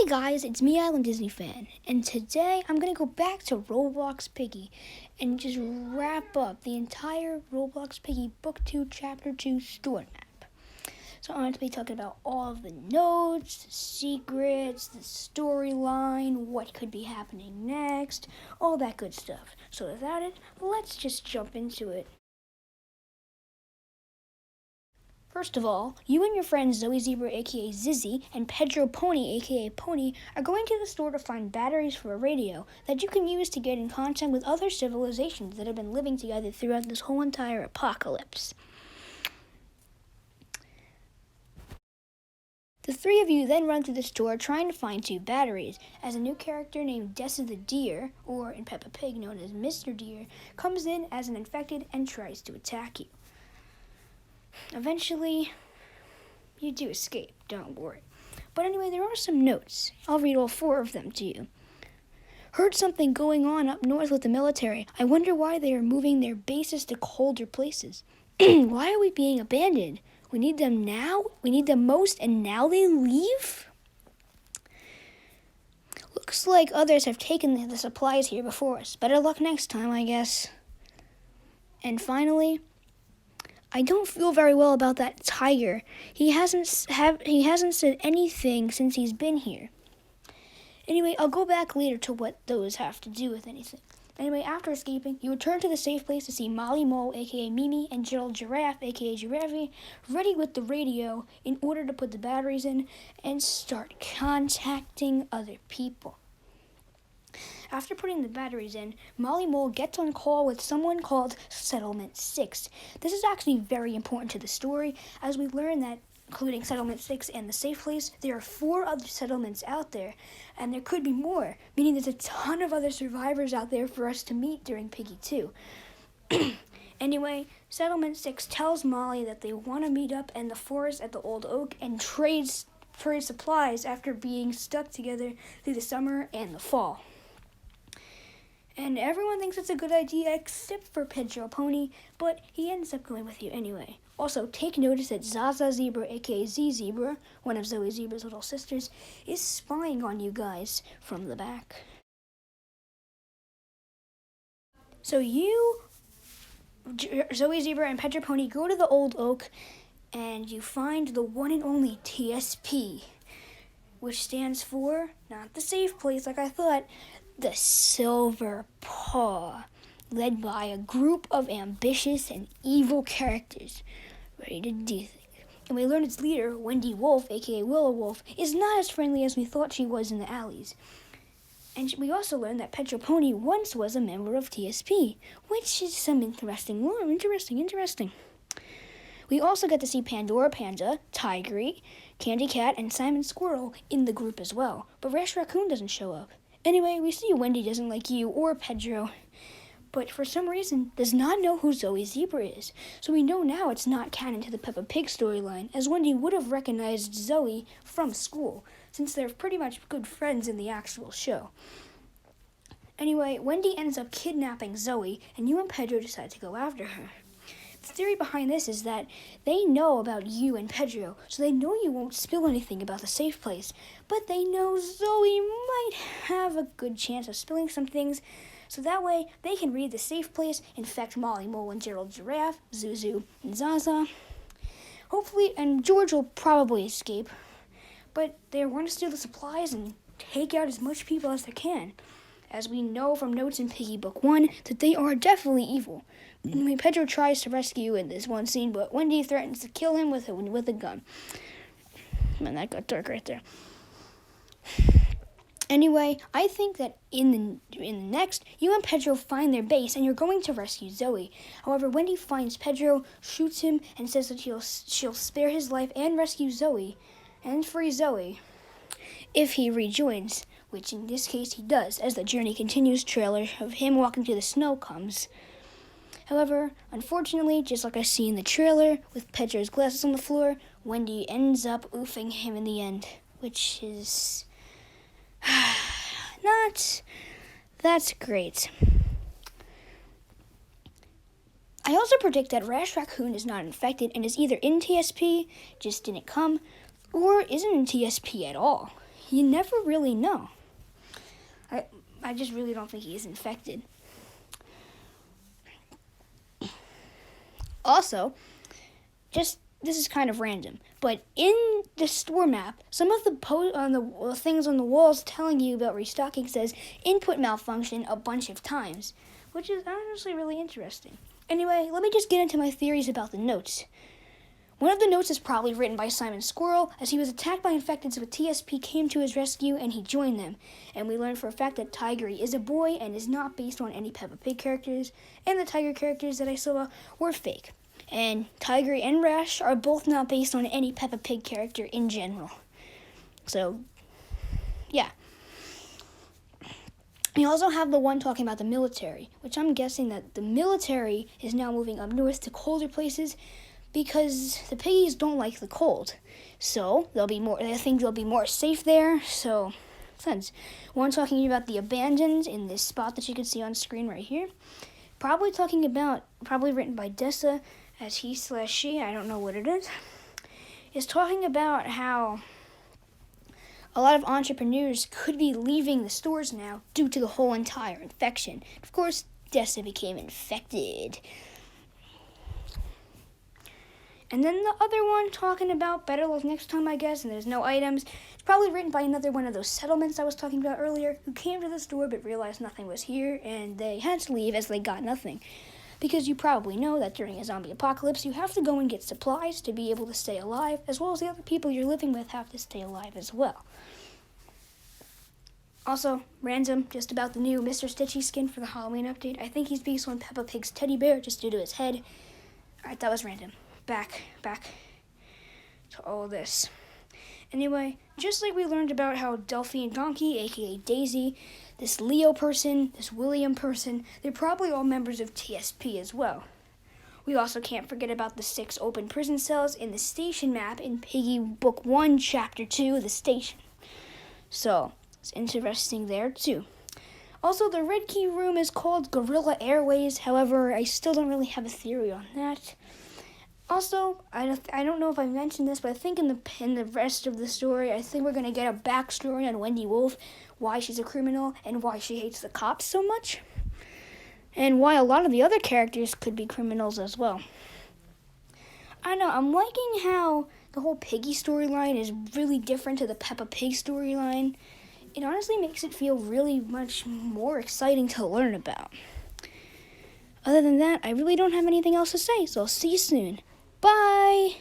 Hey guys, it's me, Island Disney fan, and today I'm going to go back to Roblox Piggy and just wrap up the entire Roblox Piggy Book 2, Chapter 2 story map. So I'm going to be talking about all of the notes, the secrets, the storyline, what could be happening next, all that good stuff. So without it, let's just jump into it. First of all, you and your friends Zoe Zebra aka Zizzy and Pedro Pony aka Pony are going to the store to find batteries for a radio that you can use to get in contact with other civilizations that have been living together throughout this whole entire apocalypse. The three of you then run through the store trying to find two batteries, as a new character named Dessa the Deer, or in Peppa Pig known as Mr. Deer, comes in as an infected and tries to attack you. Eventually, you do escape, don't worry. But anyway, there are some notes. I'll read all four of them to you. Heard something going on up north with the military. I wonder why they are moving their bases to colder places. Why are we being abandoned? We need them now? We need them most, and now they leave? Looks like others have taken the supplies here before us. Better luck next time, I guess. And finally, I don't feel very well about that tiger. He hasn't said anything since he's been here. Anyway, I'll go back later to what those have to do with anything. Anyway, after escaping, you return to the safe place to see Molly Mole, aka Mimi, and Gerald Giraffe, aka Giraffe, ready with the radio in order to put the batteries in and start contacting other people. After putting the batteries in, Molly Mole gets on call with someone called Settlement 6. This is actually very important to the story, as we learn that, including Settlement 6 and the safe place, there are 4 other settlements out there, and there could be more, meaning there's a ton of other survivors out there for us to meet during Piggy 2. Anyway, Settlement 6 tells Molly that they want to meet up in the forest at the Old Oak and trade supplies after being stuck together through the summer and the fall. And everyone thinks it's a good idea except for Pedro Pony, but he ends up going with you anyway. Also, take notice that Zaza Zebra, aka Z Zebra, one of Zoe Zebra's little sisters, is spying on you guys from the back. So you, Zoe Zebra and Pedro Pony, go to the Old Oak and you find the one and only TSP, which stands for, not the safe place like I thought, the Silver Paw, led by a group of ambitious and evil characters ready to do things. And we learn its leader, Wendy Wolf, aka Willow Wolf, is not as friendly as we thought she was in the alleys. And we also learn that Pedro Pony once was a member of TSP, which is some interesting. We also get to see Pandora Panda, Tigry, Candy Cat, and Simon Squirrel in the group as well, but Rash Raccoon doesn't show up. Anyway, we see Wendy doesn't like you or Pedro, but for some reason does not know who Zoe Zebra is. So we know now it's not canon to the Peppa Pig storyline, as Wendy would have recognized Zoe from school, since they're pretty much good friends in the actual show. Anyway, Wendy ends up kidnapping Zoe, and you and Pedro decide to go after her. The theory behind this is that they know about you and Pedro, so they know you won't spill anything about the safe place, but they know Zoe might have a good chance of spilling some things, so that way they can read the safe place, infect Molly Mole and Gerald Giraffe, Zuzu, and Zaza. Hopefully, and George will probably escape, but they want to steal the supplies and take out as much people as they can, as we know from notes in Piggy Book 1 that they are definitely evil. Anyway, Pedro tries to rescue in this one scene, but Wendy threatens to kill him with a gun. Man, that got dark right there. Anyway, I think that in the next, you and Pedro find their base and you're going to rescue Zoe. However, Wendy finds Pedro, shoots him, and says that she'll spare his life and rescue Zoe, and free Zoe, if he rejoins, which in this case he does, as the Journey Continues trailer of him walking through the snow comes. However, unfortunately, just like I see in the trailer, with Pedro's glasses on the floor, Wendy ends up oofing him in the end, which is not that's great. I also predict that Rash Raccoon is not infected and is either in TSP, just didn't come, or isn't in TSP at all. you never really know. I just really don't think he is infected. Also, this is kind of random, but in the store map, some of the things on the walls telling you about restocking says input malfunction a bunch of times, which is honestly really interesting. Anyway, let me just get into my theories about the notes. One of the notes is probably written by Simon Squirrel, as he was attacked by infected, so a TSP came to his rescue and he joined them. And we learned for a fact that Tigery is a boy and is not based on any Peppa Pig characters, and the tiger characters that I saw were fake. And Tigery and Rash are both not based on any Peppa Pig character in general. So, yeah. We also have the one talking about the military, which I'm guessing that the military is now moving up north to colder places because the piggies don't like the cold. So, I think they'll be more safe there, so sense. One talking about the abandoned in this spot that you can see on screen right here. Probably written by Dessa as he/she, I don't know what it is talking about how a lot of entrepreneurs could be leaving the stores now due to the whole entire infection. Of course, Dessa became infected. And then the other one talking about better luck next time, I guess, and there's no items. It's probably written by another one of those settlements I was talking about earlier, who came to the store but realized nothing was here, and they had to leave as they got nothing. Because you probably know that during a zombie apocalypse, you have to go and get supplies to be able to stay alive, as well as the other people you're living with have to stay alive as well. Also, random, just about the new Mr. Stitchy skin for the Halloween update. I think he's based on Peppa Pig's teddy bear, just due to his head. Alright, that was random. Back to all this. Anyway, just like we learned about how Delphine Donkey, aka Daisy, this Leo person, this William person, they're probably all members of TSP as well. We also can't forget about the 6 open prison cells in the station map in Piggy Book 1, Chapter 2, The Station. So, it's interesting there too. Also, the Red Key room is called Gorilla Airways. However, I still don't really have a theory on that. Also, I don't know if I mentioned this, but I think in the rest of the story, I think we're going to get a backstory on Wendy Wolf, why she's a criminal, and why she hates the cops so much, and why a lot of the other characters could be criminals as well. I know, I'm liking how the whole Piggy storyline is really different to the Peppa Pig storyline. It honestly makes it feel really much more exciting to learn about. Other than that, I really don't have anything else to say, so I'll see you soon. Bye!